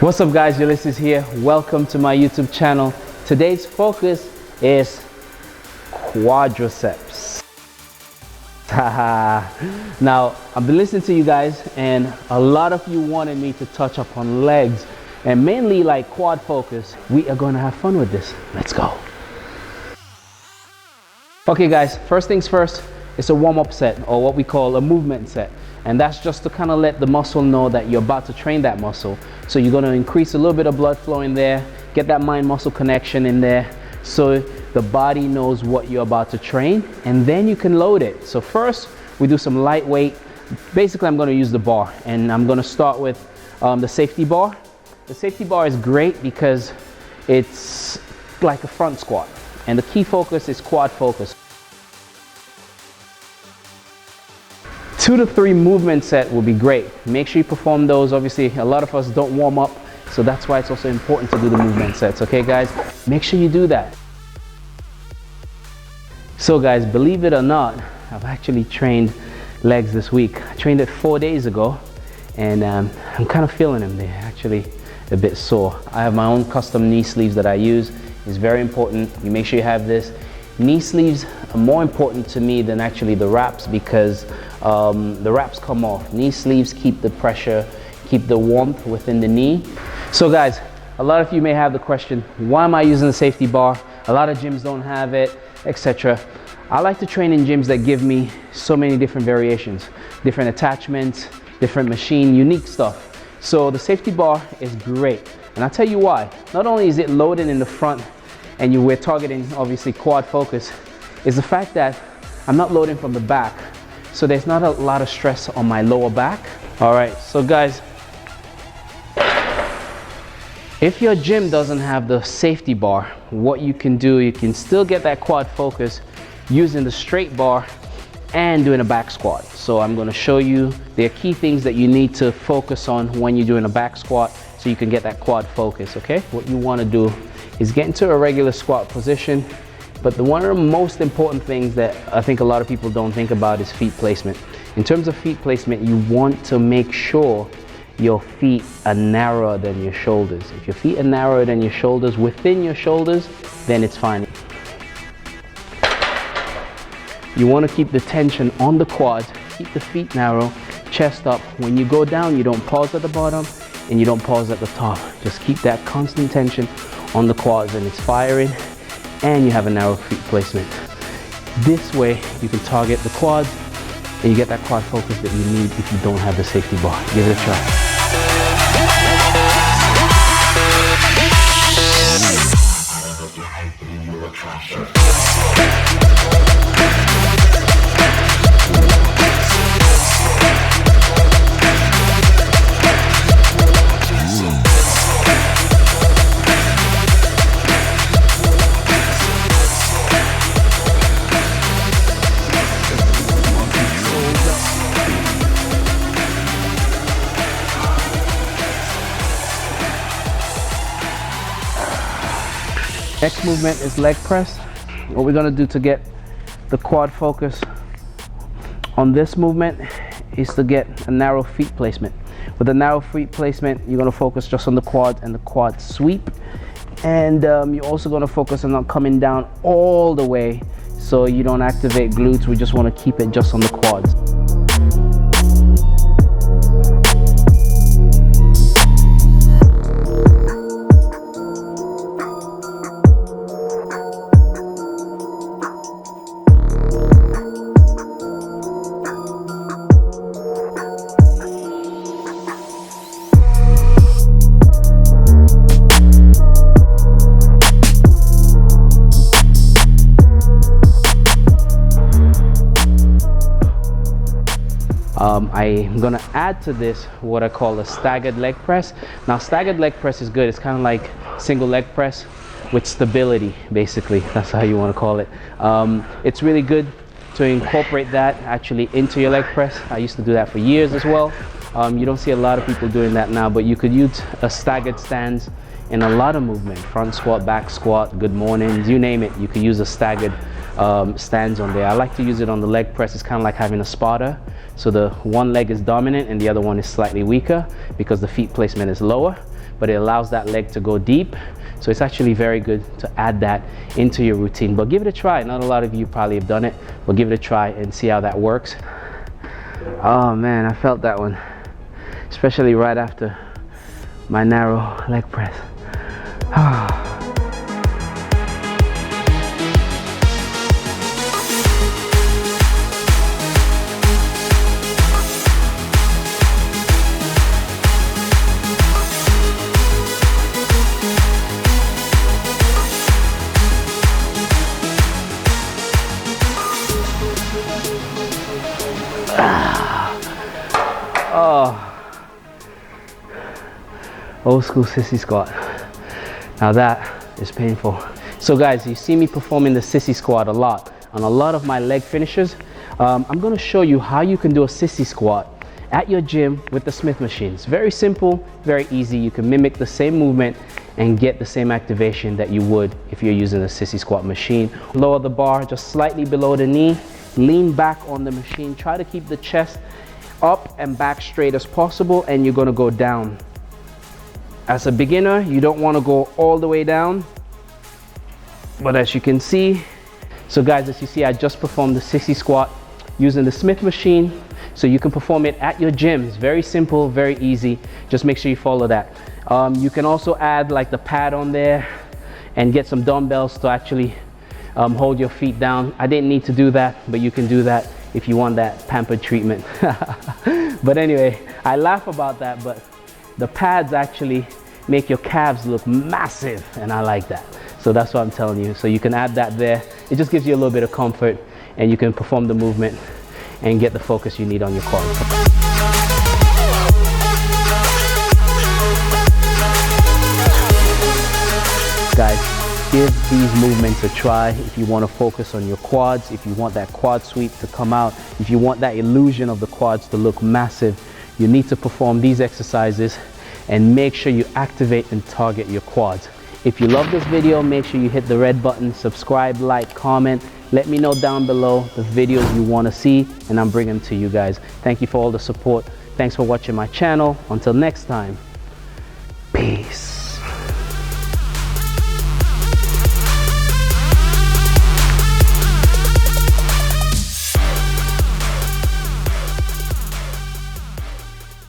What's up guys, Ulisses here. Welcome to my YouTube channel. Today's focus is quadriceps. Now, I've been listening to you guys and a lot of you wanted me to touch up on legs and mainly like quad focus. We are going to have fun with this. Let's go. Okay guys, first things first, it's a warm-up set or what we call a movement set. And that's just to kind of let the muscle know that you're about to train that muscle. So you're going to increase a little bit of blood flow in there, get that mind-muscle connection in there so the body knows what you're about to train, and then you can load it. So first, we do some lightweight. Basically, I'm going to use the bar, and I'm going to start with the safety bar. The safety bar is great because it's like a front squat, and the key focus is quad focus. 2 to 3 movement set will be great. Make sure you perform those. Obviously, a lot of us don't warm up, so that's why it's also important to do the movement sets. Okay guys, make sure you do that. So guys, believe it or not, I've actually trained legs this week. I trained it 4 days ago, and I'm kind of feeling them. They're actually a bit sore. I have my own custom knee sleeves that I use. It's very important. You make sure you have this. Knee sleeves are more important to me than actually the wraps because the wraps come off. Knee sleeves keep the pressure, keep the warmth within the knee. So guys, a lot of you may have the question, why am I using the safety bar? A lot of gyms don't have it, etc. I like to train in gyms that give me so many different variations, different attachments, different machine, unique stuff. So the safety bar is great. And I'll tell you why. Not only is it loaded in the front, and we're targeting obviously quad focus, is the fact that I'm not loading from the back, so there's not a lot of stress on my lower back. All right, so guys, if your gym doesn't have the safety bar, what you can do, you can still get that quad focus using the straight bar and doing a back squat. So I'm going to show you the key things that you need to focus on when you're doing a back squat so you can get that quad focus. Okay, what you want to do is get into a regular squat position, but one of the most important things that I think a lot of people don't think about is feet placement. In terms of feet placement, you want to make sure your feet are narrower than your shoulders. If your feet are narrower than your shoulders, within your shoulders, then it's fine. You want to keep the tension on the quads, keep the feet narrow, chest up. When you go down, you don't pause at the bottom and you don't pause at the top. Just keep that constant tension on the quads and it's firing, and you have a narrow feet placement. This way you can target the quads and you get that quad focus that you need if you don't have the safety bar. Give it a try. Next movement is leg press. What we're going to do to get the quad focus on this movement is to get a narrow feet placement. With a narrow feet placement, you're going to focus just on the quad and the quad sweep, and you're also going to focus on not coming down all the way so you don't activate glutes. We just want to keep it just on the quads. I'm gonna add to this what I call a staggered leg press. Now, staggered leg press is good. It's kind of like single leg press with stability, basically. That's how you want to call it. It's really good to incorporate that actually into your leg press. I used to do that for years as well. You don't see a lot of people doing that now, but you could use a staggered stance in a lot of movement. Front squat, back squat, good mornings, you name it. You could use a staggered stands on there. I like to use it on the leg press. It's kind of like having a spotter. So the one leg is dominant and the other one is slightly weaker because the feet placement is lower. but it allows that leg to go deep. So it's actually very good to add that into your routine. But give it a try. Not a lot of you probably have done it, but give it a try and see how that works. Oh man, I felt that one, especially right after my narrow leg press. Old school sissy squat. Now that is painful. So guys, you see me performing the sissy squat a lot on a lot of my leg finishers. I'm going to show you how you can do a sissy squat at your gym with the Smith machines. Very simple, very easy. You can mimic the same movement and get the same activation that you would if you're using a sissy squat machine. Lower the bar just slightly below the knee, lean back on the machine, try to keep the chest up and back straight as possible, and you're going to go down. As a beginner, you don't want to go all the way down, but as you can see, so guys, as you see, I just performed the sissy squat using the Smith machine, so you can perform it at your gym. It's very simple, very easy. Just make sure you follow that. You can also add like the pad on there and get some dumbbells to actually hold your feet down. I didn't need to do that, but you can do that if you want that pampered treatment. But anyway, I laugh about that, but the pads actually make your calves look massive, and I like that. So that's what I'm telling you. So you can add that there. It just gives you a little bit of comfort, and you can perform the movement and get the focus you need on your quads. Guys, give these movements a try if you want to focus on your quads, if you want that quad sweep to come out, if you want that illusion of the quads to look massive. You need to perform these exercises and make sure you activate and target your quads. If you love this video, make sure you hit the red button, subscribe, like, comment. Let me know down below the videos you want to see, and I'm bringing them to you guys. Thank you for all the support. Thanks for watching my channel. Until next time.